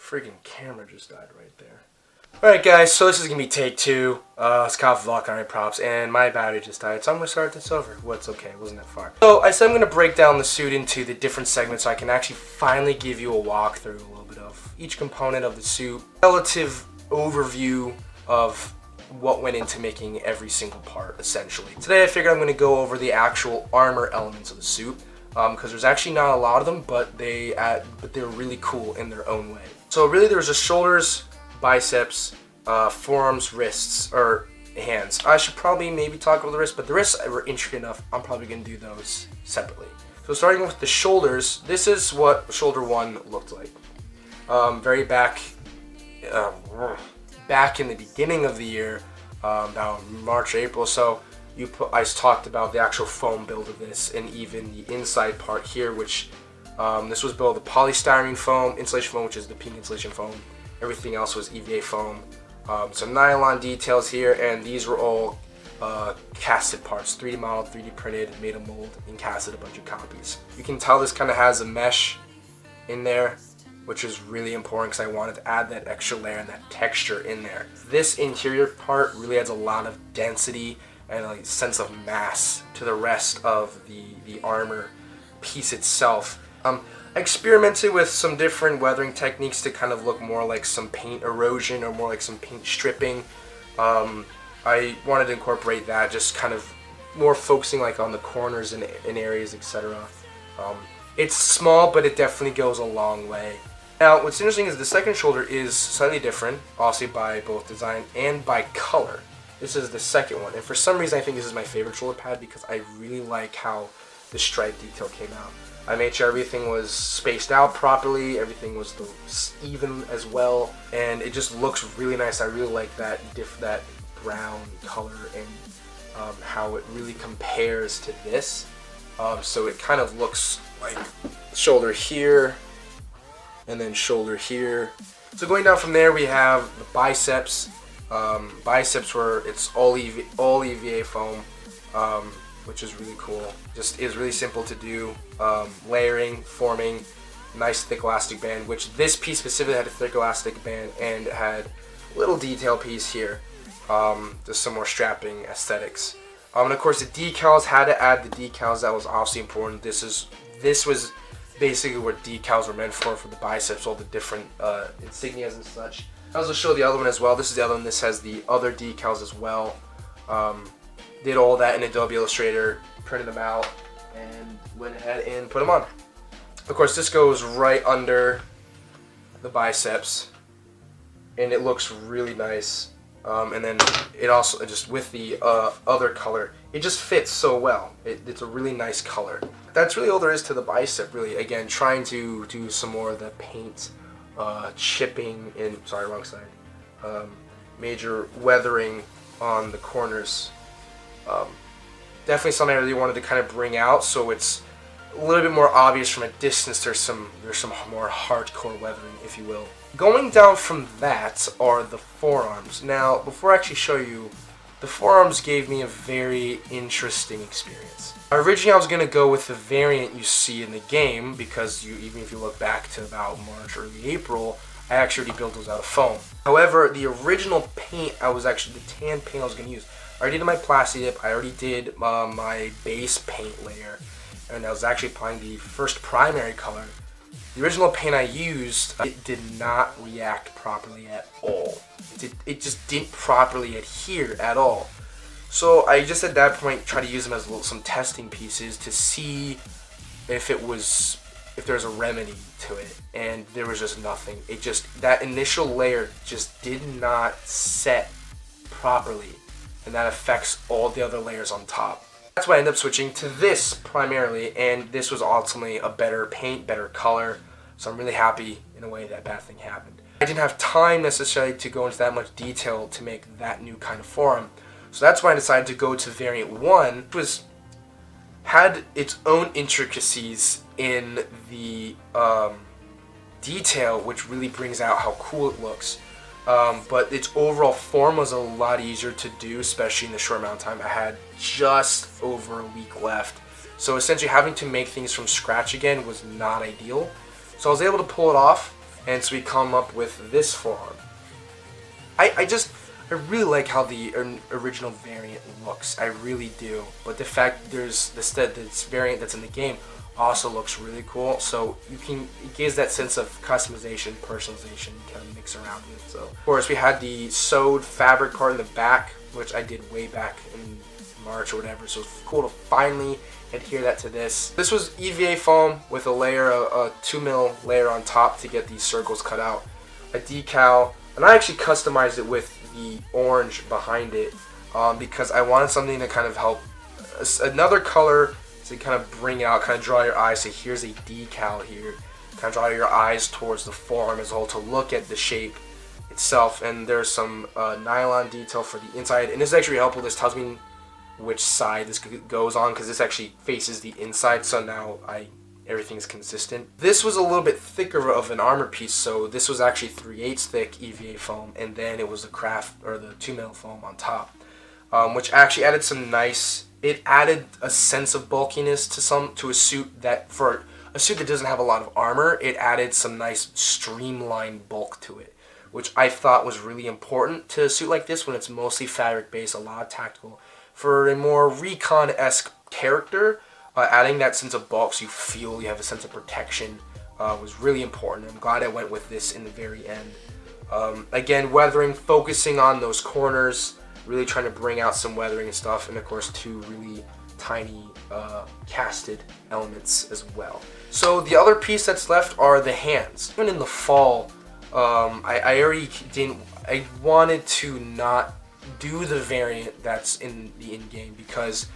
Freaking camera just died right there. Alright guys, so this is going to be take 2. It's called Valkyrie props, and my battery just died, so I'm going to start this over. Well, it's okay, it wasn't that far. So I said I'm going to break down the suit into the different segments so I can actually finally give you a walkthrough, a little bit of each component of the suit, relative overview of what went into making every single part, essentially. Today I figured I'm going to go over the actual armor elements of the suit, because there's actually not a lot of them, but they're really cool in their own way. So really there's just shoulders, biceps, forearms, wrists, or hands. I should probably maybe talk about the wrists, but the wrists were intricate enough, I'm probably going to do those separately. So starting with the shoulders, this is what shoulder 1 looked like. Very back in the beginning of the year, about March, April, so I talked about the actual foam build of this, and even the inside part here, which this was built with polystyrene foam, insulation foam, which is the pink insulation foam. Everything else was EVA foam. Some nylon details here, and these were all casted parts, 3D modeled, 3D printed, made a mold, and casted a bunch of copies. You can tell this kind of has a mesh in there, which is really important because I wanted to add that extra layer and that texture in there. This interior part really adds a lot of density and a sense of mass to the rest of the armor piece itself. I experimented with some different weathering techniques to kind of look more like some paint erosion or more like some paint stripping. I wanted to incorporate that, just kind of more focusing like on the corners and areas, etc. It's small, but it definitely goes a long way. Now, what's interesting is the second shoulder is slightly different, obviously by both design and by color. This is the second one, and for some reason I think this is my favorite shoulder pad because I really like how the stripe detail came out. I made sure everything was spaced out properly, everything was even as well, and it just looks really nice. I really like that brown color and how it really compares to this. So it kind of looks like shoulder here, and then shoulder here. So going down from there, we have the biceps. Biceps where it's all EVA foam, which is really cool. Just is really simple to do. Layering, forming, nice thick elastic band, which this piece specifically had a thick elastic band and had a little detail piece here. Just some more strapping aesthetics. And of course the decals, had to add the decals. That was obviously important. This was basically what decals were meant for the biceps, all the different insignias and such. I also show the other one as well. This is the other one. This has the other decals as well. Did all that in Adobe Illustrator, printed them out, and went ahead and put them on. Of course, this goes right under the biceps, and it looks really nice. And then it also, just with the other color, it just fits so well. It's a really nice color. That's really all there is to the bicep, really. Again, trying to do some more of the paint chipping in, sorry, wrong side. Major weathering on the corners. Definitely something I really wanted to kind of bring out, so it's a little bit more obvious from a distance. There's some more hardcore weathering, if you will. Going down from that are the forearms. Now, before I actually show you, the forearms gave me a very interesting experience. Originally, I was going to go with the variant you see in the game, because even if you look back to about March, early April, I actually already built those out of foam. However, the original paint, the tan paint I was going to use, I already did my plasti dip, I already did my base paint layer, and I was actually applying the first primary color. The original paint I used, it did not react properly at all. It just didn't properly adhere at all. So I just at that point tried to use them as some testing pieces to see if there's a remedy to it, and there was just nothing. That initial layer just did not set properly, and that affects all the other layers on top. That's why I ended up switching to this primarily, and this was ultimately a better paint, better color, so I'm really happy in a way that thing happened. I didn't have time necessarily to go into that much detail to make that new kind of forearm, so that's why I decided to go to variant 1, which had its own intricacies in the detail, which really brings out how cool it looks. But its overall form was a lot easier to do, especially in the short amount of time. I had just over a week left, so essentially having to make things from scratch again was not ideal. So I was able to pull it off, And so we come up with this forearm. I really like how the original variant looks. I really do. But the fact there's this variant that's in the game also looks really cool. So it gives that sense of customization, personalization, kind of mix around with. So of course we had the sewed fabric part in the back, which I did way back in March or whatever. So it's cool to finally adhere that to this. This was EVA foam with a layer, a 2mm layer on top to get these circles cut out. A decal, and I actually customized it with the orange behind it because I wanted something to kind of help another color to kind of bring out, kind of draw your eyes. So here's a decal here, kind of draw your eyes towards the forearm as a whole to look at the shape itself. And there's some nylon detail for the inside, and this is actually helpful. This tells me which side this goes on because this actually faces the inside, so now everything's consistent. This was a little bit thicker of an armor piece, so this was actually 3/8 thick EVA foam, and then it was the craft or the 2mm foam on top, which actually added some nice. It added a sense of bulkiness to a suit that for a suit that doesn't have a lot of armor, it added some nice streamlined bulk to it, which I thought was really important to a suit like this when it's mostly fabric based, a lot of tactical. For a more recon-esque character, adding that sense of bulk so you feel you have a sense of protection was really important. I'm glad I went with this in the very end. Again, weathering, focusing on those corners, really trying to bring out some weathering and stuff, and of course 2 really tiny casted elements as well. So the other piece that's left are the hands. Even in the fall, I wanted to not do the variant that's in the in-game because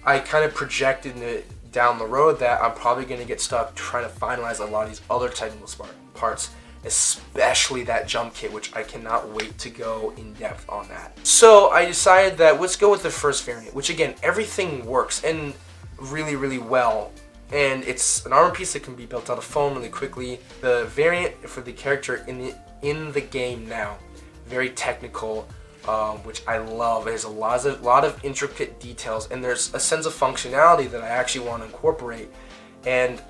I kind of projected it down the road that I'm probably going to get stuck trying to finalize a lot of these other technical parts, especially that jump kit, which I cannot wait to go in depth on that. So I decided that let's go with the first variant, which again, everything works and really, really well. And it's an armor piece that can be built out of foam really quickly. The variant for the character in the game now, very technical, which I love. There's a lot of intricate details, and there's a sense of functionality that I actually want to incorporate. And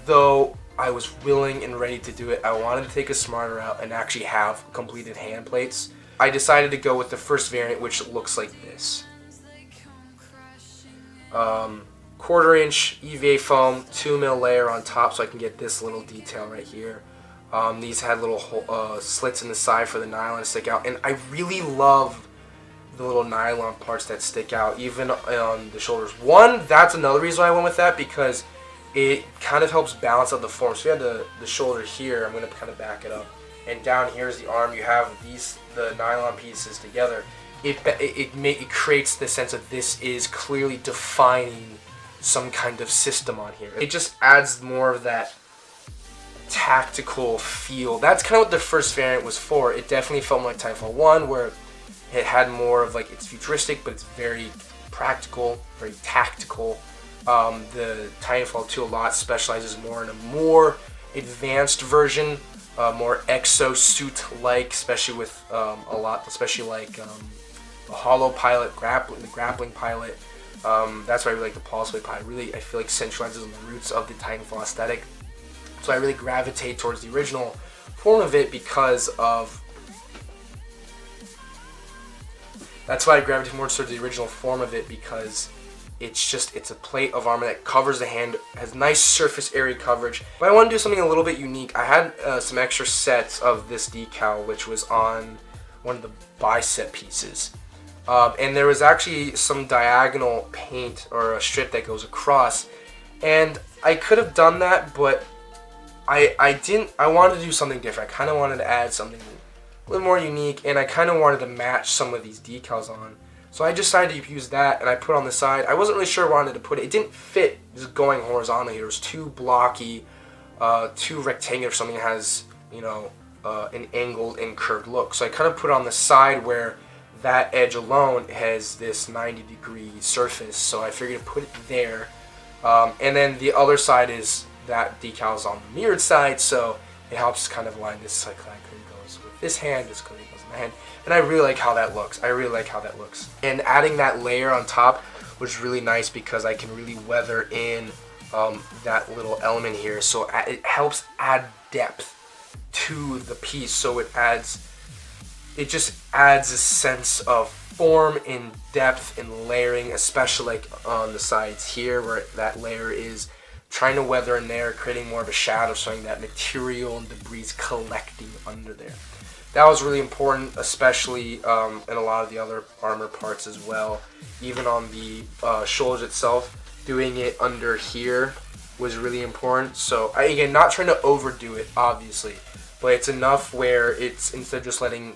though I was willing and ready to do it, I wanted to take a smarter route and actually have completed hand plates. I decided to go with the first variant, which looks like this. 1/4" EVA foam, 2mm layer on top, so I can get this little detail right here. These had little slits in the side for the nylon to stick out, and I really love the little nylon parts that stick out, even on the shoulders. That's another reason why I went with that, because it kind of helps balance out the form. So you have the shoulder here, I'm going to kind of back it up, and down here is the arm. You have the nylon pieces together. It creates the sense of this is clearly defining some kind of system on here. It just adds more of that tactical feel. That's kind of what the first variant was for. It definitely felt like Titanfall 1, where it had more of like, it's futuristic, but it's very practical, very tactical. The Titanfall 2 a lot specializes more in a more advanced version, more exosuit-like, especially with the hollow pilot, the grappling pilot. That's why I really like the pulse wave pilot. Really, I feel like centralizes on the roots of the Titanfall aesthetic. So I really gravitate towards the original form of it because of. That's why I gravitate more towards the original form of it, because it's a plate of armor that covers the hand, has nice surface area coverage. But I want to do something a little bit unique. I had some extra sets of this decal, which was on one of the bicep pieces. And there was actually some diagonal paint or a strip that goes across. And I could have done that, but I didn't. I wanted to do something different. I kind of wanted to add something a little more unique, and I kind of wanted to match some of these decals on. So I decided to use that, and I put it on the side. I wasn't really sure where I wanted to put it. It didn't fit just going horizontally. It was too blocky, too rectangular. Something that has, an angled and curved look. So I kind of put it on the side where that edge alone has this 90-degree surface. So I figured to put it there. And then the other side is that decal is on the mirrored side, so it helps kind of line this. Like clearly goes with this hand, this clearly goes in my hand, and I really like how that looks. And adding that layer on top was really nice because I can really weather in that little element here, so it helps add depth to the piece, so it just adds a sense of form and depth and layering, especially like on the sides here where that layer is trying to weather in there, creating more of a shadow, showing that material and debris collecting under there. That was really important, especially in a lot of the other armor parts as well. Even on the shoulders itself, doing it under here was really important. So again, not trying to overdo it, obviously, but it's enough where it's, instead of just letting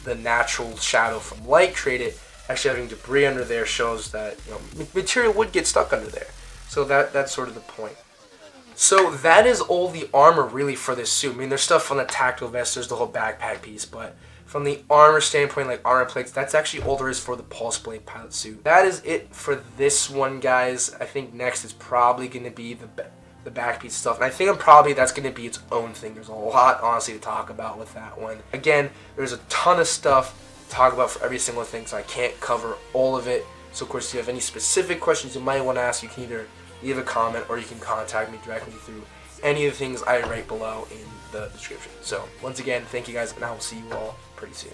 the natural shadow from light create it, actually having debris under there shows that, you know, material would get stuck under there. So that's sort of the point. So that is all the armor really for this suit. I mean, there's stuff on the tactile vest, there's the whole backpack piece, but from the armor standpoint, like armor plates, that's actually all there is for the Pulse Blade pilot suit. That is it for this one, guys. I think next is probably going to be the back piece stuff, and I think that's going to be its own thing. There's a lot, honestly, to talk about with that one. Again, there's a ton of stuff to talk about for every single thing, so I can't cover all of it. So of course, if you have any specific questions you might want to ask, you can either leave a comment or you can contact me directly through any of the things I write below in the description. So once again, thank you guys, and I will see you all pretty soon.